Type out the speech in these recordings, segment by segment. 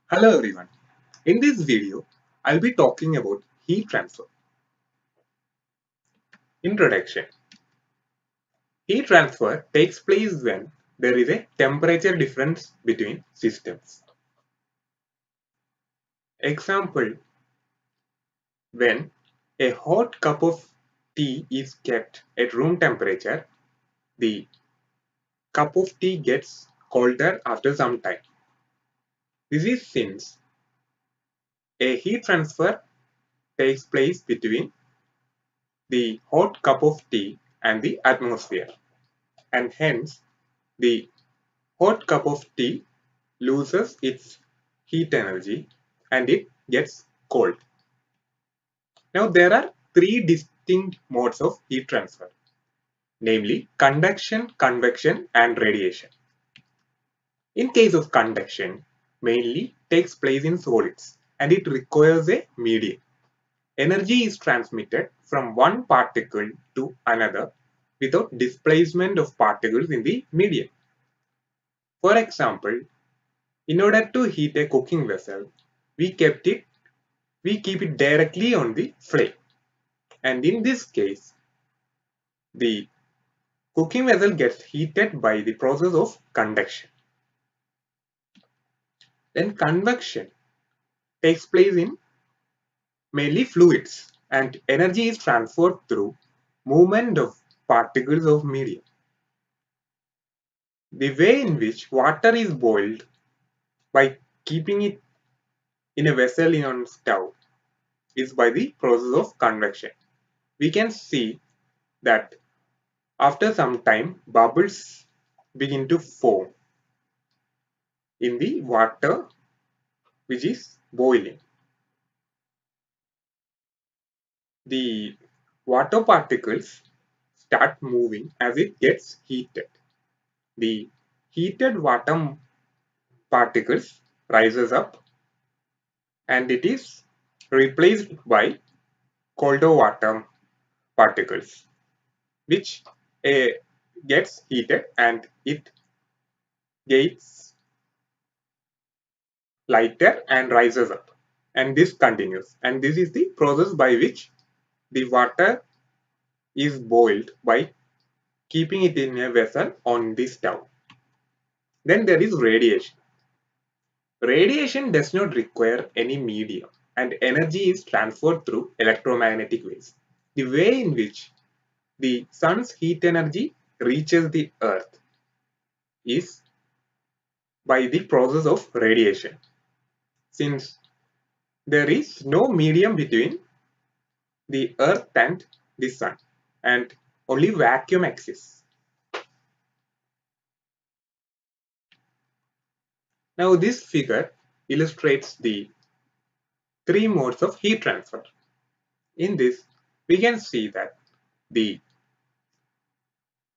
Hello everyone. In this video, I'll be talking about heat transfer. Introduction. Heat transfer takes place when there is a temperature difference between systems. Example, when a hot cup of tea is kept at room temperature, the cup of tea gets colder after some time. This is since a heat transfer takes place between the hot cup of tea and the atmosphere, and hence the hot cup of tea loses its heat energy and it gets cold. Now there are three distinct modes of heat transfer, namely conduction, convection and radiation. In case of conduction, mainly takes place in solids and it requires a medium. Energy is transmitted from one particle to another without displacement of particles in the medium. For example, in order to heat a cooking vessel, we keep it directly on the flame. And in this case, the cooking vessel gets heated by the process of conduction. Then convection takes place in mainly fluids and energy is transferred through movement of particles of medium. The way in which water is boiled by keeping it in a vessel on stove is by the process of convection. We can see that after some time, bubbles begin to form in the water which is boiling. The water particles start moving as it gets heated. The heated water particles rises up and it is replaced by colder water particles which gets heated and it gets lighter and rises up, and this continues, and this is the process by which the water is boiled by keeping it in a vessel on the stove. Then there is radiation. Radiation does not require any medium and energy is transferred through electromagnetic waves. The way in which the sun's heat energy reaches the earth is by the process of radiation. Since there is no medium between the earth and the sun and only vacuum exists. Now this figure illustrates the three modes of heat transfer. In this we can see that the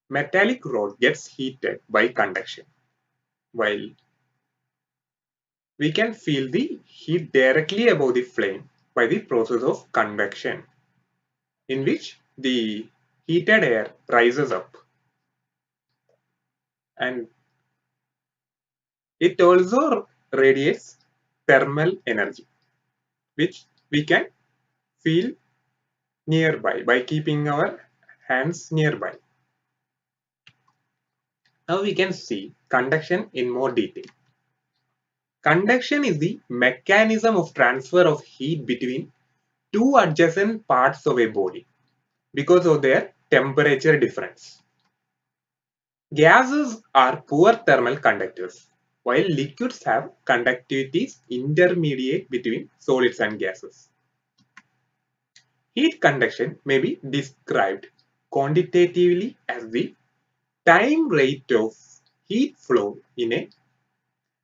metallic rod gets heated by conduction, while we can feel the heat directly above the flame by the process of convection, in which the heated air rises up and it also radiates thermal energy, which we can feel nearby by keeping our hands nearby. Now we can see conduction in more detail. Conduction is the mechanism of transfer of heat between two adjacent parts of a body because of their temperature difference. Gases are poor thermal conductors, while liquids have conductivities intermediate between solids and gases. Heat conduction may be described quantitatively as the time rate of heat flow in a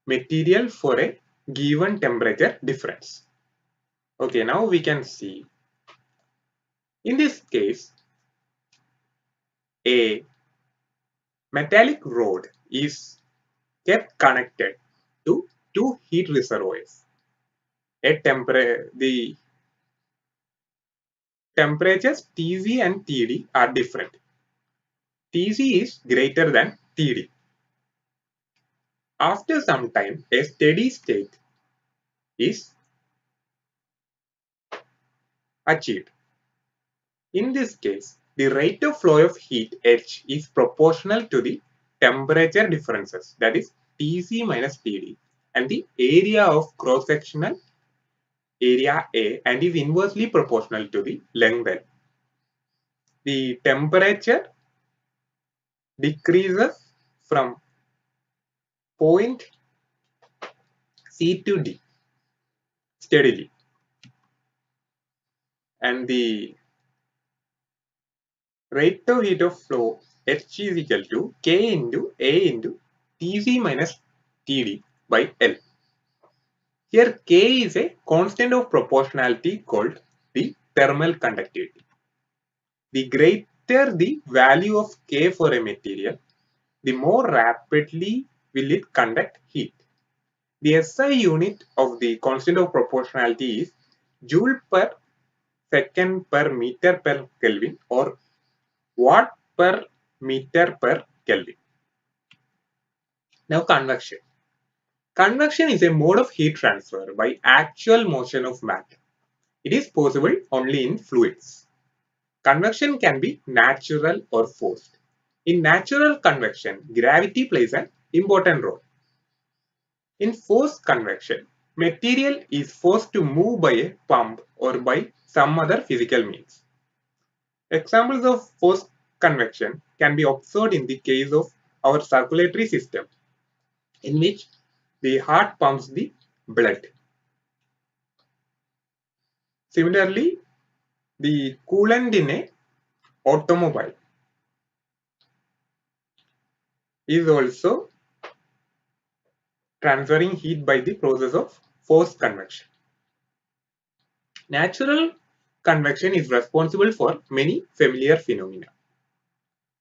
material for a given temperature difference. Okay, now we can see. In this case, a metallic rod is kept connected to two heat reservoirs. The temperatures Tc and Td are different. Tc is greater than Td. After some time, a steady state is achieved. In this case, the rate of flow of heat H is proportional to the temperature differences, that is Tc minus Td, and the area of cross-sectional area A, and is inversely proportional to the length L. The temperature decreases from point C to D steadily, and the rate of heat of flow H is equal to K into A into Tc minus Td by L. Here K is a constant of proportionality called the thermal conductivity. The greater the value of K for a material, the more rapidly will it conduct heat. The SI unit of the constant of proportionality is joule per second per meter per Kelvin or watt per meter per Kelvin. Now convection. Convection is a mode of heat transfer by actual motion of matter. It is possible only in fluids. Convection can be natural or forced. In natural convection, gravity plays an important role. In forced convection, material is forced to move by a pump or by some other physical means. Examples of forced convection can be observed in the case of our circulatory system, in which the heart pumps the blood. Similarly, the coolant in an automobile is also transferring heat by the process of forced convection. Natural convection is responsible for many familiar phenomena.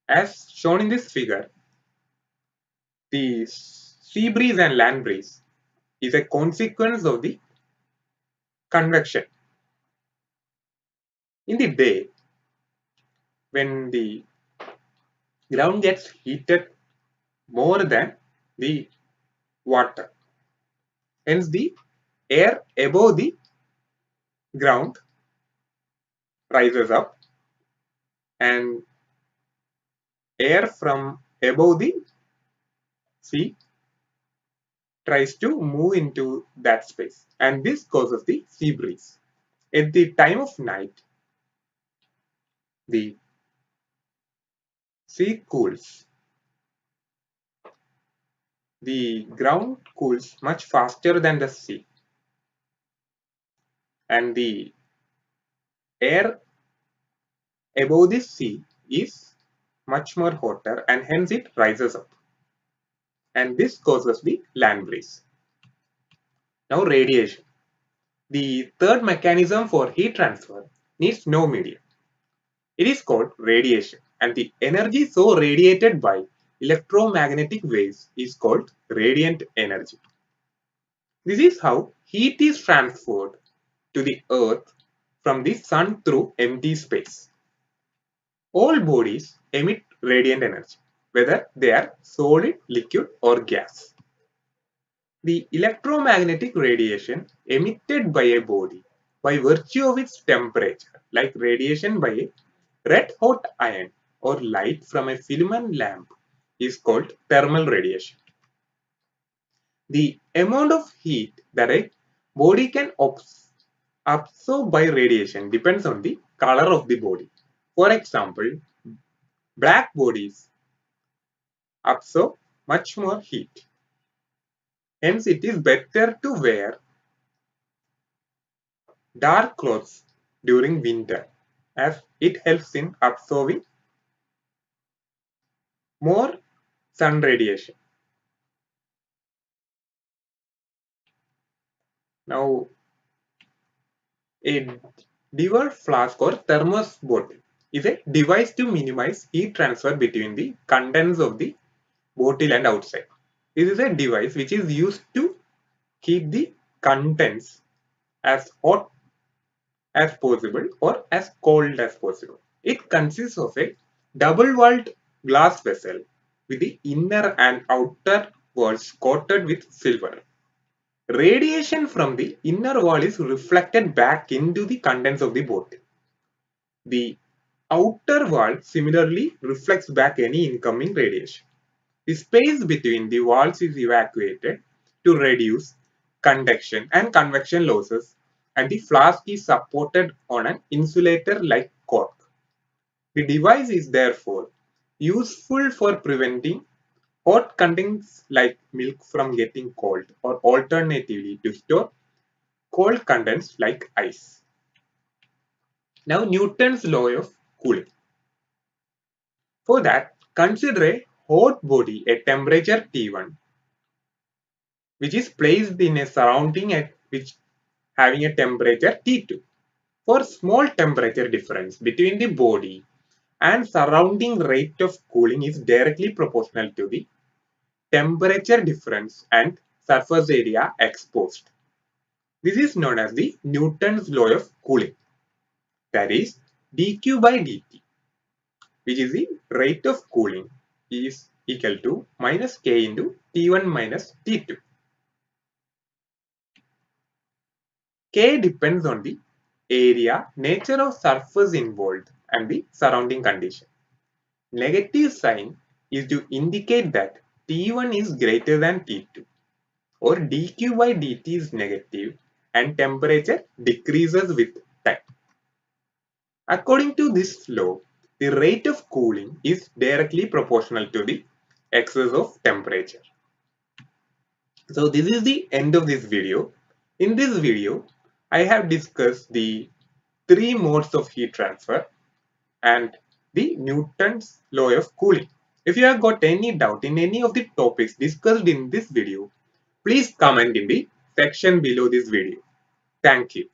As shown in this figure, the sea breeze and land breeze is a consequence of the convection. In the day, when the ground gets heated more than the water, hence the air above the ground rises up and air from above the sea tries to move into that space, and this causes the sea breeze. At the time of night, the sea cools. The ground cools much faster than the sea, and the air above the sea is much more hotter, and hence it rises up, and this causes the land breeze. Now radiation. The third mechanism for heat transfer needs no medium. It is called radiation, and the energy so radiated by electromagnetic waves is called radiant energy. This is how heat is transferred to the earth from the sun through empty space. All bodies emit radiant energy, whether they are solid, liquid, or gas. The electromagnetic radiation emitted by a body by virtue of its temperature, like radiation by a red hot iron or light from a filament lamp, is called thermal radiation. The amount of heat that a body can absorb by radiation depends on the color of the body. For example, black bodies absorb much more heat. Hence, it is better to wear dark clothes during winter, as it helps in absorbing more sun radiation. Now, a Dewar flask or thermos bottle is a device to minimize heat transfer between the contents of the bottle and outside. This is a device which is used to keep the contents as hot as possible or as cold as possible. It consists of a double-walled glass vessel with the inner and outer walls coated with silver. Radiation from the inner wall is reflected back into the contents of the bottle. The outer wall similarly reflects back any incoming radiation. The space between the walls is evacuated to reduce conduction and convection losses, and the flask is supported on an insulator like cork. The device is therefore useful for preventing hot contents like milk from getting cold, or alternatively to store cold contents like ice. Now Newton's law of cooling. For that, consider a hot body at temperature T1 which is placed in a surrounding at which having a temperature T2. For small temperature difference between the body and surrounding rate of cooling is directly proportional to the temperature difference and surface area exposed. This is known as the Newton's law of cooling. That is dq by dt, which is the rate of cooling, is equal to minus k into T1 minus T2. K depends on the area, nature of surface involved, and the surrounding condition. Negative sign is to indicate that T1 is greater than T2, or dq by dt is negative and temperature decreases with time. According to this law, the rate of cooling is directly proportional to the excess of temperature. So this is the end of this video. In this video, I have discussed the three modes of heat transfer and the Newton's law of cooling. If you have got any doubt in any of the topics discussed in this video, please comment in the section below this video. Thank you.